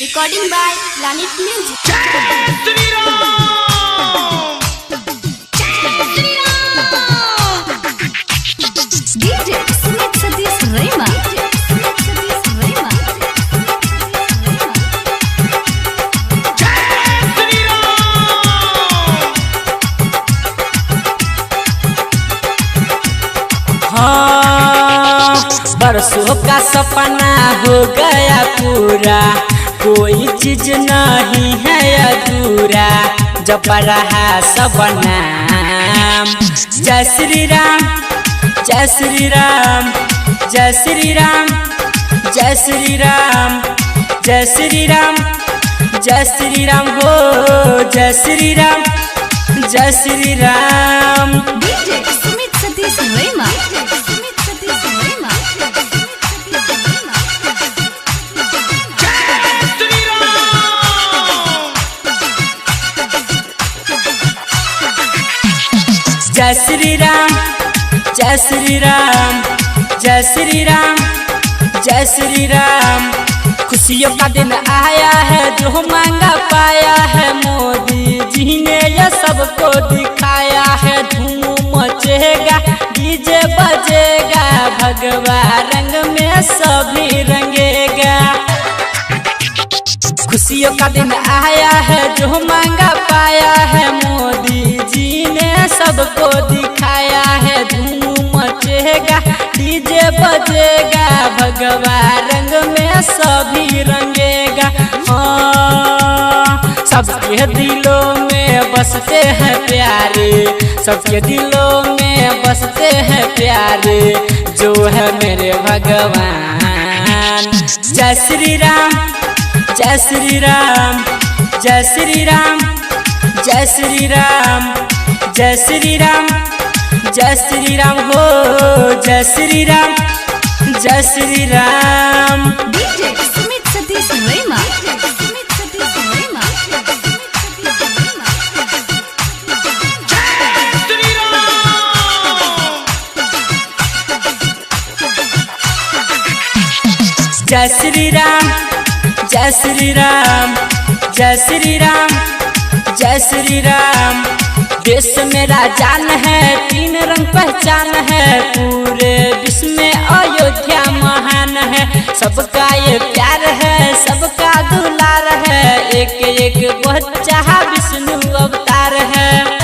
Recording by Planet Music. DJ Sumit Satish Rema. हाँ, बरसों का सपना हो गया पूरा, कोई चीज नहीं है अधूरा। जप रहा सब नाम, जय श्री राम, जय श्री राम, जय श्री राम, जय श्री राम, जय श्री राम, जय श्री राम हो, जय श्री राम, जय Shri Ram. DJ Sumit Satish Rema. जय श्री राम, जय श्री राम, जय श्री राम, जय श्री राम। खुशियों का दिन आया है, जो मांगा पाया है। मोदी जी ने यह सबको दिखाया है। धूम मचेगा, डीजे बजेगा, भगवा रंग में सभी रंगेगा। खुशियों का दिन आया है, जो मांगा पाया है। मोदी जी ने सबको दिखाया है। धूम मचेगा, डीजे बजेगा, भगवा रंग में सभी रंगेगा। हाँ, सबके दिलों में बसते हैं प्यारे, सबके दिलों में बसते हैं प्यारे, जो है मेरे भगवान। जय श्री राम, जय श्री राम, जय श्री राम, जय श्री राम, जय श्री राम, जय श्री राम हो, जय श्री राम, जय Shri Ram. DJ Sumit Satish Rema. जय श्री राम, जय श्री राम, जय श्री राम, जय श्री राम। देश मेरा जान है, तीन रंग पहचान है। पूरे विश्व में अयोध्या महान है। सबका ये प्यार है, सबका दुलार है। एक एक बच्चा विष्णु अवतार है।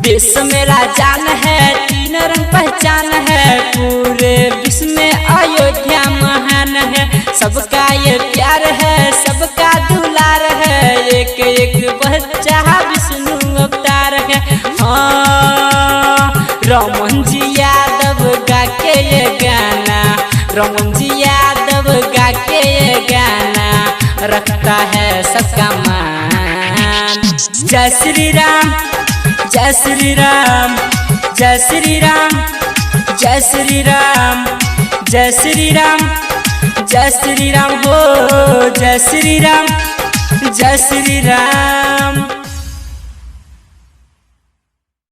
देश मेरा जान है, तीन रंग पहचान है। पूरे विश्व में अयोध्या महान है। सबका ये प्यार है, सबका दुलार है। एक एक बच्चा विष्णु अवतार है। हाँ, रमन जी यादव गा के ये गाना, रमन जी यादव गा के ये गाना रखता है सबका मान। जय श्री राम, जय श्री राम, जय श्री राम, जय श्री राम, जय श्री राम, जय श्री राम हो, जय श्री राम, जय श्री राम।